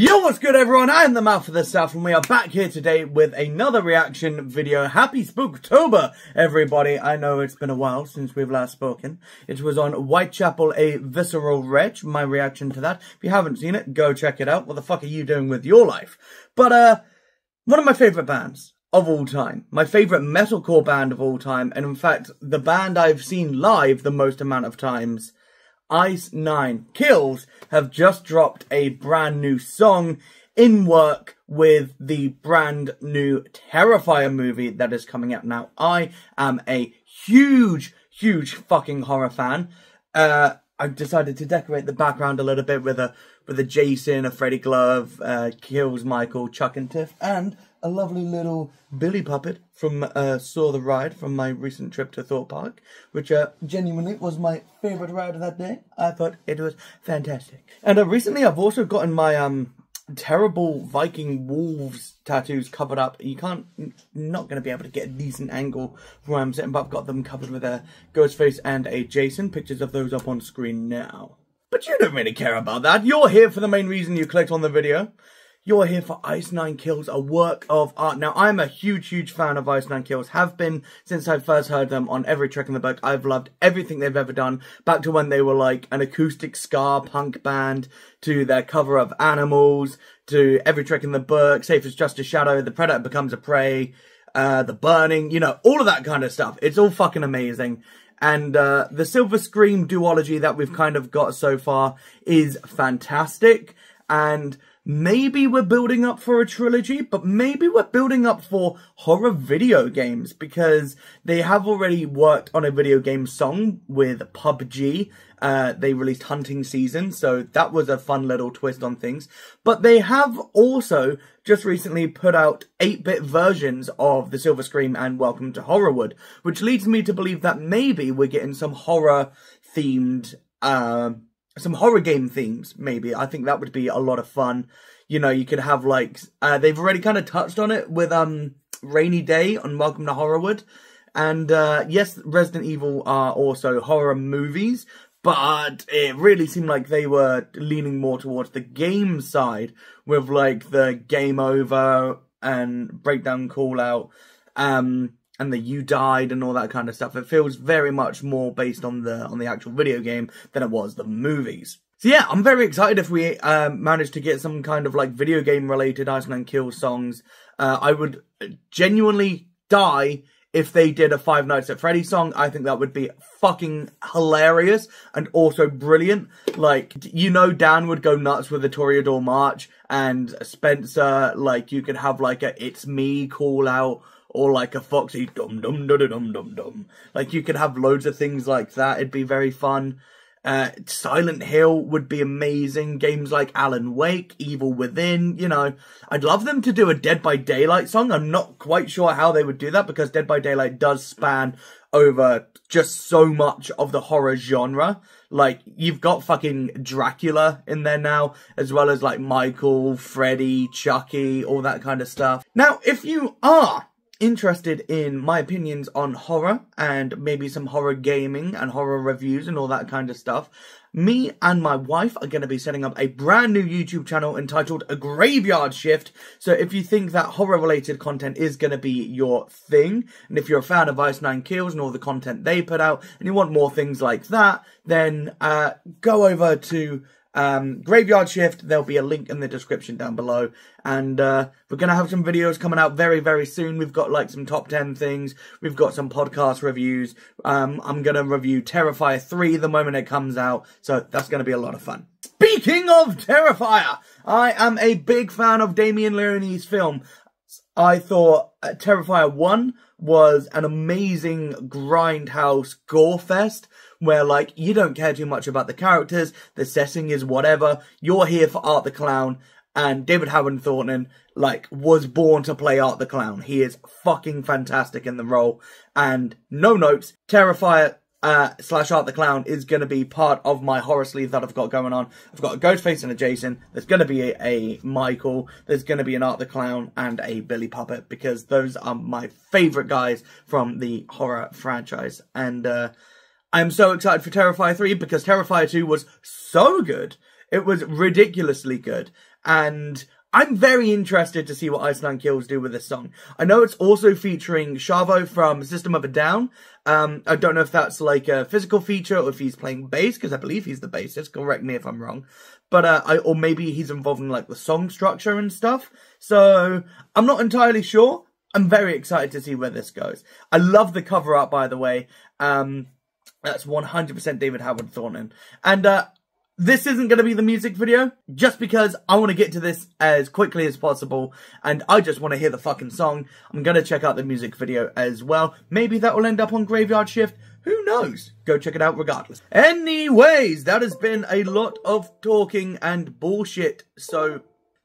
Yo, what's good everyone? I am the Mouth of the South and we are back here today with another reaction video. Happy Spooktober, everybody. I know it's been a while since we've last spoken. It was on Whitechapel, A Visceral Wretch, my reaction to that. If you haven't seen it, go check it out. What the fuck are you doing with your life? But, one of my favourite bands of all time. My favourite metalcore band of all time. And in fact, the band I've seen live the most amount of times, Ice Nine Kills, have just dropped a brand new song in work with the brand new Terrifier movie that is coming out now. I am a huge fucking horror fan. I've decided to decorate the background a little bit with a Jason, a Freddy Glove, Kills Michael, Chuck and Tiff, and a lovely little Billy puppet from Saw the Ride from my recent trip to Thorpe Park, which genuinely was my favourite ride of that day. I thought it was fantastic. And recently I've also gotten my terrible Viking wolves tattoos covered up. Not going to be able to get a decent angle from where I'm sitting, but I've got them covered with a Ghostface and a Jason. Pictures of those up on screen now. But you don't really care about that. You're here for the main reason you clicked on the video. You're here for Ice Nine Kills, a work of art. Now, I'm a huge fan of Ice Nine Kills. Have been since I first heard them on every Trek in the Book. I've loved everything they've ever done. Back to when they were like an acoustic ska punk band, to their cover of Animals, to every Trek in the Book, Safe as Just a Shadow, The Predator Becomes a Prey, The Burning, you know, all of that kind of stuff. It's all fucking amazing. And the Silver Scream duology that we've kind of got so far is fantastic. And maybe we're building up for a trilogy, but maybe we're building up for horror video games, because they have already worked on a video game song with PUBG. They released Hunting Season, so that was a fun little twist on things. But they have also just recently put out 8-bit versions of The Silver Scream and Welcome to Horrorwood, which leads me to believe that maybe we're getting some horror-themed some horror game themes, maybe. I think that would be a lot of fun. You know, you could have, like, they've already kind of touched on it with, Rainy Day on Welcome to Horrorwood. And, yes, Resident Evil are also horror movies, but it really seemed like they were leaning more towards the game side with, like, the Game Over and Breakdown Call Out, and the You Died and all that kind of stuff. It feels very much more based on the actual video game than it was the movies. So yeah, I'm very excited if we manage to get some kind of like video game related Ice Nine Kills songs. I would genuinely die if they did a Five Nights at Freddy's song. I think that would be fucking hilarious and also brilliant. Like, you know, Dan would go nuts with the Toreador March, and Spencer, like, you could have like a It's Me call out, or like a Foxy dum dum dum dum dum dum. Like, you could have loads of things like that. It'd be very fun. Silent Hill would be amazing. Games like Alan Wake, Evil Within, you know. I'd love them to do a Dead by Daylight song. I'm not quite sure how they would do that, because Dead by Daylight does span over just so much of the horror genre. Like, you've got fucking Dracula in there now, as well as like Michael, Freddy, Chucky, all that kind of stuff. Now, if you are interested in my opinions on horror and maybe some horror gaming and horror reviews and all that kind of stuff, me and my wife are going to be setting up a brand new YouTube channel entitled A Graveyard Shift. So if you think that horror related content is going to be your thing, and if you're a fan of Ice Nine Kills and all the content they put out, and you want more things like that, then go over to Graveyard Shift. There'll be a link in the description down below, and we're gonna have some videos coming out very soon. We've got like some top 10 things, we've got some podcast reviews. I'm gonna review Terrifier 3 the moment it comes out, so that's gonna be a lot of fun. Speaking of Terrifier, I am a big fan of Damien Leone's film. I thought Terrifier 1 was an amazing grindhouse gore fest, where, like, you don't care too much about the characters, the setting is whatever, you're here for Art the Clown, and David Howard Thornton, like, was born to play Art the Clown. He is fucking fantastic in the role, and no notes, Terrifier slash Art the Clown is going to be part of my horror sleeve that I've got going on. I've got a Ghostface and a Jason, there's going to be a Michael, there's going to be an Art the Clown, and a Billy Puppet, because those are my favourite guys from the horror franchise, and I'm so excited for Terrifier 3 because Terrifier 2 was so good. It was ridiculously good. and I'm very interested to see what Ice Nine Kills do with this song. I know it's also featuring Shavo from System of a Down. I don't know if that's like a physical feature or if he's playing bass, because I believe he's the bassist. Correct me if I'm wrong. But, or maybe he's involved in like the song structure and stuff. So, I'm not entirely sure. I'm very excited to see where this goes. I love the cover art, by the way. That's 100% David Howard Thornton. And, this isn't going to be the music video, just because I want to get to this as quickly as possible, and I just want to hear the fucking song. I'm going to check out the music video as well. Maybe that will end up on Graveyard Shift. Who knows? Go check it out regardless. Anyways, that has been a lot of talking and bullshit, so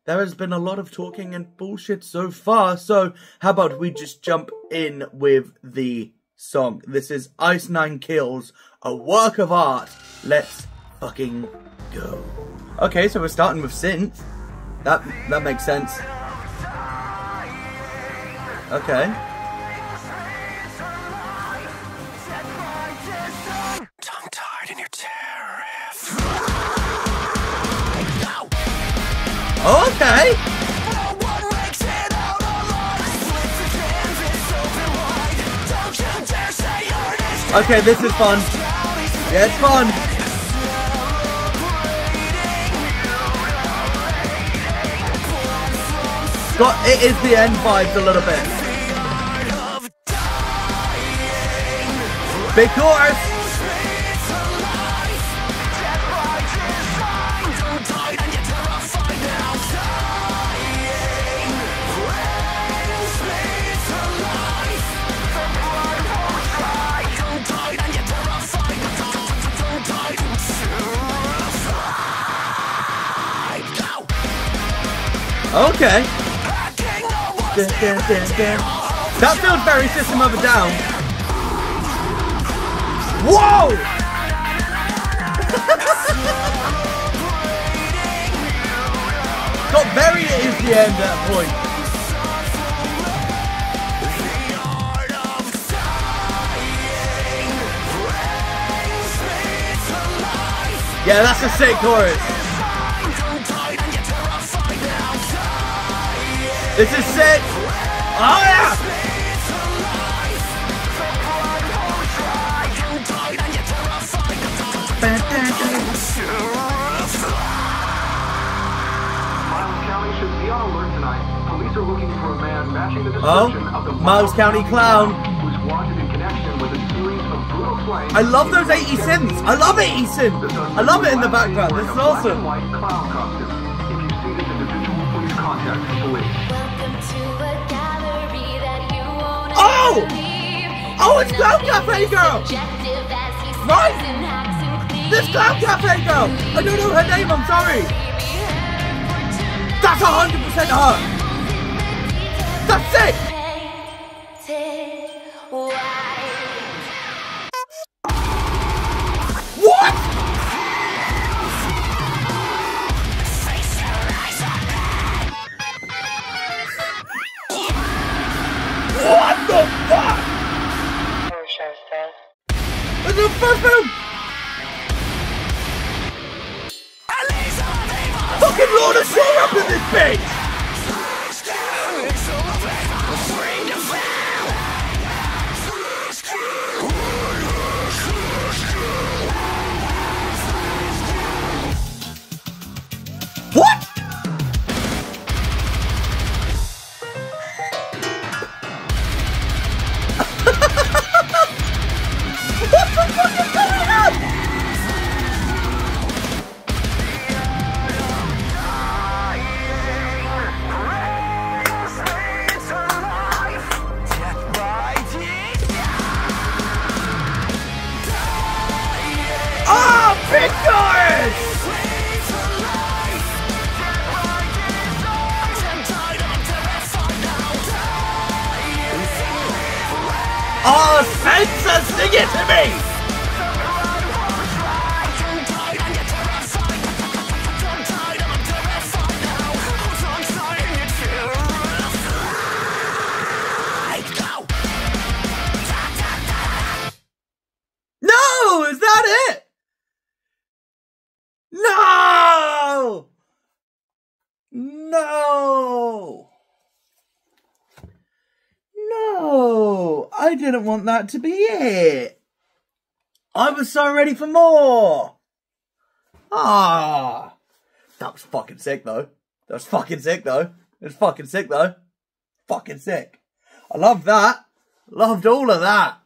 there has been a lot of talking and bullshit so far, so how about we just jump in with the song. This is Ice Nine Kills, a work of art. Let's fucking go. Okay, so we're starting with synth. That makes sense. Okay. Tongue-tied in your tariff. Okay. Okay, this is fun. Yeah, it's fun. It is the end vibes a little bit. Big chorus. Okay. That feels very System of a Down. Whoa! Got very is the end at that point. Yeah, that's a sick chorus. This is sick. Oh yeah! Miles County Clown. Who's wanted in connection with a series of brutal claims. I love those 80 synths. I love 80 synths. I love it in the background. This is awesome. If you see this individual, please contact the police. Oh! Oh, it's Clown Cafe Girl! Right? This Clown Cafe Girl! I don't know her name, I'm sorry! That's 100% her! That's it! What?! What the fuck?! It's the first film! Fucking Lord of Shore up in this bitch! What?! What the fuck is going on?! Oh, big chorus! Oh, Spencer, sing it to me! No! Is that it? No! I didn't want that to be it. I was so ready for more. Ah. That was fucking sick, though. That was fucking sick, though. It was fucking sick, though. Fucking sick. I loved that. Loved all of that.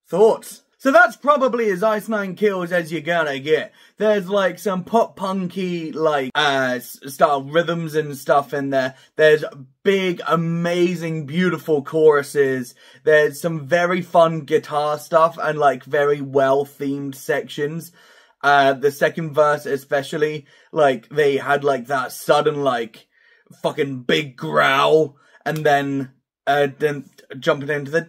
Thoughts? So that's probably as Ice Nine Kills as you're gonna get. There's like some pop punky like style rhythms and stuff in there. There's big, amazing, beautiful choruses. There's some very fun guitar stuff and like very well themed sections. The second verse especially, like they had like that sudden like fucking big growl and then jumping into the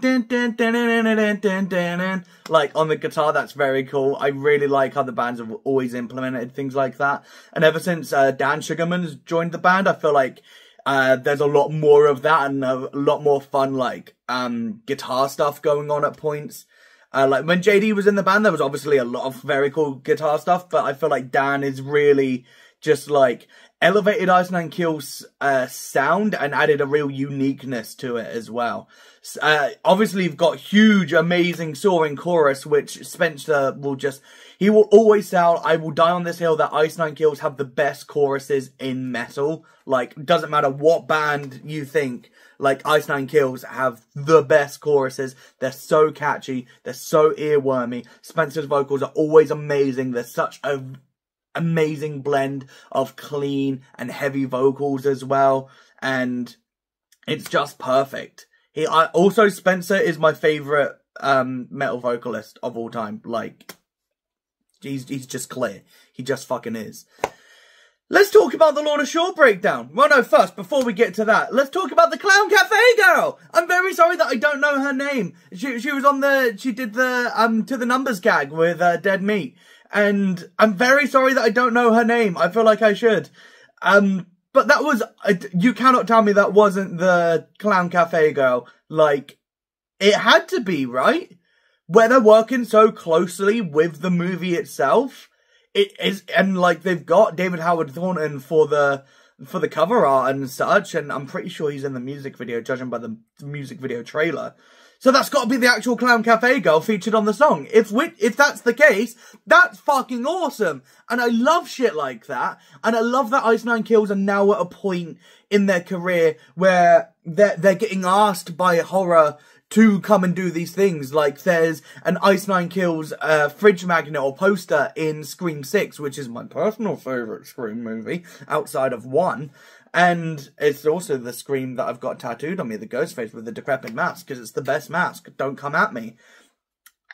like on the guitar. That's very cool. I really like how the bands have always implemented things like that. And ever since Dan Sugarman's joined the band, I feel like there's a lot more of that and a lot more fun like guitar stuff going on at points. Like when JD was in the band, there was obviously a lot of very cool guitar stuff, but I feel like Dan is really just like elevated Ice Nine Kills sound and added a real uniqueness to it as well. Obviously, you've got huge, amazing soaring chorus, which Spencer will just... He will always say, I will die on this hill that Ice Nine Kills have the best choruses in metal. Like, doesn't matter what band you think, like, Ice Nine Kills have the best choruses. They're so catchy. They're so earwormy. Spencer's vocals are always amazing. They're such a amazing blend of clean and heavy vocals as well, and it's just perfect. Also Spencer is my favorite metal vocalist of all time. Like he's just clear. He just fucking is. Let's talk about the Lorna Shore breakdown. Well, no, first, before we get to that, let's talk about the Clown Cafe girl. I'm very sorry that I don't know her name. She was on she did the To the Numbers gag with Dead Meat. And I'm very sorry that I don't know her name. I feel like I should. But that was... you cannot tell me that wasn't the Clown Cafe girl. Like, it had to be, right? Where they're working so closely with the movie itself. It is... And, like, they've got David Howard Thornton for the cover art and such. And I'm pretty sure he's in the music video, judging by the music video trailer. So that's got to be the actual Clown Cafe girl featured on the song. If that's the case, that's fucking awesome. And I love shit like that. And I love that Ice Nine Kills are now at a point in their career where they're getting asked by horror to come and do these things. Like there's an Ice Nine Kills fridge magnet or poster in Scream 6, which is my personal favourite Scream movie, outside of 1. And it's also the Scream that I've got tattooed on me, the Ghostface with the decrepit mask, because it's the best mask. Don't come at me.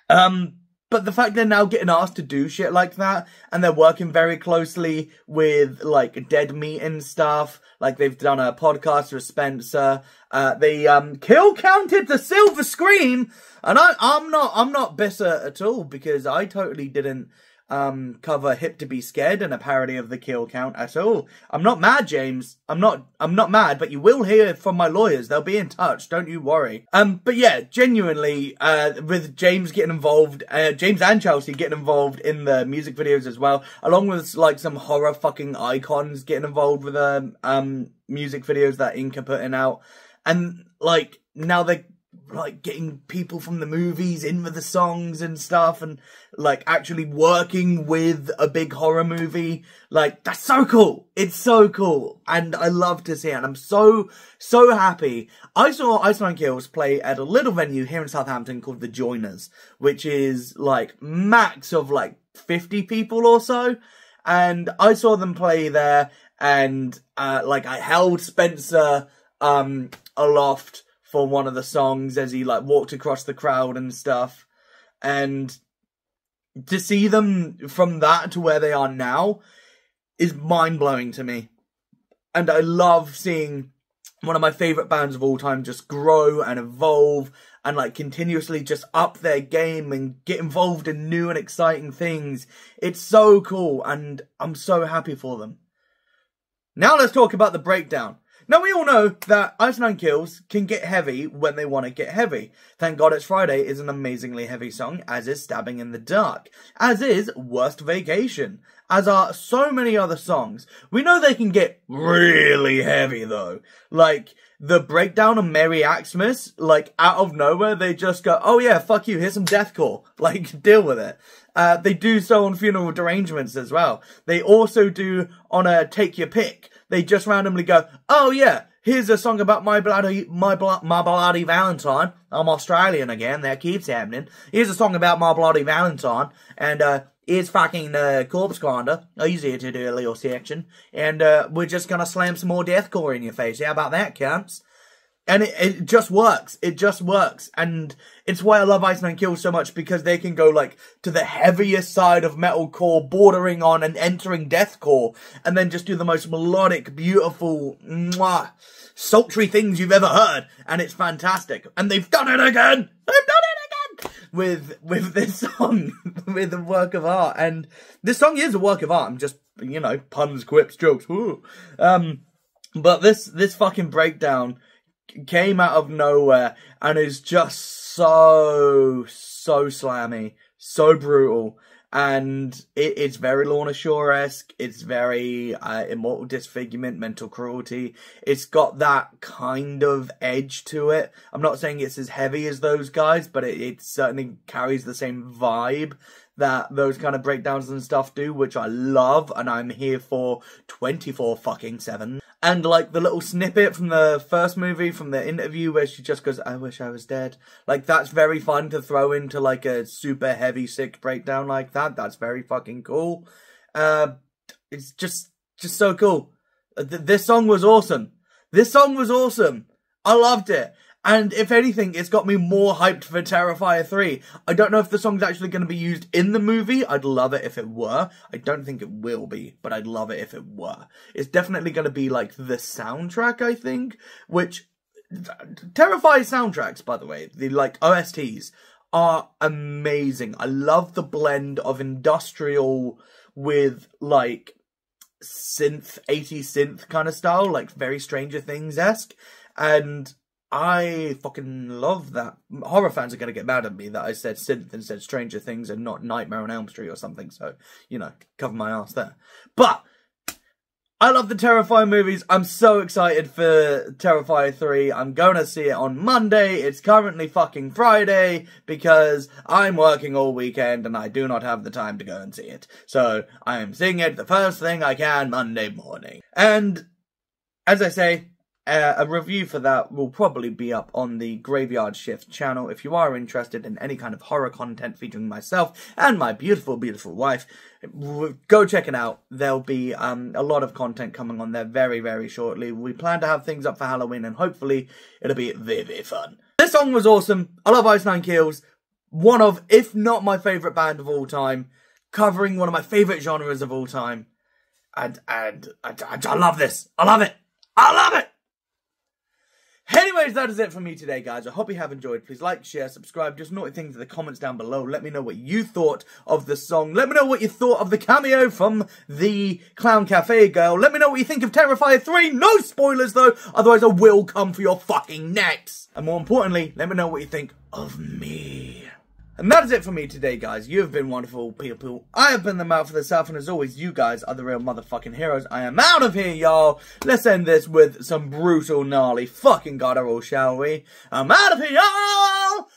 But the fact they're now getting asked to do shit like that, and they're working very closely with, like, Dead Meat and stuff, like they've done a podcast with Spencer, they, kill counted the Silver Scream, and I'm not bitter at all, because I totally didn't, cover Hip to Be Scared and a parody of the kill count at all. I'm not mad, James. I'm not mad, but you will hear from my lawyers. They'll be in touch. Don't you worry. But yeah, genuinely, with James getting involved, James and Chelsea getting involved in the music videos as well, along with like some horror fucking icons getting involved with the music videos that Inc are putting out, and like now they're like getting people from the movies in with the songs and stuff, and like actually working with a big horror movie. Like, that's so cool. It's so cool. And I love to see it. And I'm so happy. I saw Ice Nine Kills play at a little venue here in Southampton called The Joiners, which is like max of like 50 people or so. And I saw them play there, and like I held Spencer aloft for one of the songs as he like walked across the crowd and stuff. And to see them from that to where they are now is mind-blowing to me. And I love seeing one of my favourite bands of all time just grow and evolve and like continuously just up their game and get involved in new and exciting things. It's so cool, and I'm so happy for them. Now let's talk about the breakdown. Now, we all know that Ice Nine Kills can get heavy when they want to get heavy. Thank God It's Friday is an amazingly heavy song, as is Stabbing in the Dark, as is Worst Vacation, as are so many other songs. We know they can get really heavy, though. Like, the breakdown of Merry Xmas, like, out of nowhere, they just go, oh yeah, fuck you, here's some deathcore. Like, deal with it. They do so on Funeral Derangements as well. They also do on a Take Your Pick. They just randomly go, oh yeah, here's a song about my bloody Valentine. I'm Australian again, that keeps happening. Here's a song about my bloody Valentine. And, here's fucking, Corpse Grinder. Easier to do a little section. And, we're just gonna slam some more deathcore in your face. How about that, cunts? And it just works. It just works. And it's why I love Ice Nine Kills so much, because they can go, like, to the heaviest side of metalcore, bordering on and entering deathcore, and then just do the most melodic, beautiful, sultry things you've ever heard. And it's fantastic. And they've done it again! They've done it again! With this song, with a work of art. And this song is a work of art. I'm just, you know, puns, quips, jokes, woo. But this fucking breakdown came out of nowhere and is just so slammy, so brutal, and it's very Lorna Shore-esque. It's very Immortal Disfigurement, Mental Cruelty. It's got that kind of edge to it. I'm not saying it's as heavy as those guys, but it certainly carries the same vibe that those kind of breakdowns and stuff do, which I love, and I'm here for 24/7. And, like, the little snippet from the first movie, from the interview, where she just goes, I wish I was dead. Like, that's very fun to throw into, like, a super heavy, sick breakdown like that. That's very fucking cool. It's just so cool. This song was awesome. This song was awesome. I loved it. And if anything, it's got me more hyped for Terrifier 3. I don't know if the song's actually going to be used in the movie. I'd love it if it were. I don't think it will be, but I'd love it if it were. It's definitely going to be, like, the soundtrack, I think. Which, Terrifier soundtracks, by the way, the, like, OSTs, are amazing. I love the blend of industrial with, like, 80s synth kind of style. Like, very Stranger Things-esque. And I fucking love that. Horror fans are going to get mad at me that I said synth and said Stranger Things and not Nightmare on Elm Street or something, so, you know, cover my ass there. But I love the Terrifier movies. I'm so excited for Terrifier 3. I'm going to see it on Monday. It's currently fucking Friday because I'm working all weekend and I do not have the time to go and see it. So I am seeing it the first thing I can Monday morning. And as I say, a review for that will probably be up on the Graveyard Shift channel. If you are interested in any kind of horror content featuring myself and my beautiful, beautiful wife, go check it out. There'll be a lot of content coming on there very, very shortly. We plan to have things up for Halloween, and hopefully it'll be very, very fun. This song was awesome. I love Ice Nine Kills. One of, if not my favourite band of all time, covering one of my favourite genres of all time. And I love this. I love it. I love it. Anyways, that is it from me today, guys. I hope you have enjoyed. Please like, share, subscribe. Just naughty things in the comments down below. Let me know what you thought of the song. Let me know what you thought of the cameo from the Clown Cafe girl. Let me know what you think of Terrifier 3. No spoilers, though. Otherwise, I will come for your fucking necks. And more importantly, let me know what you think of me. And that is it for me today, guys. You have been wonderful people. I have been the Mouth of the South, and as always, you guys are the real motherfucking heroes. I am out of here, y'all. Let's end this with some brutal, gnarly fucking guttural, shall we? I'm out of here, y'all!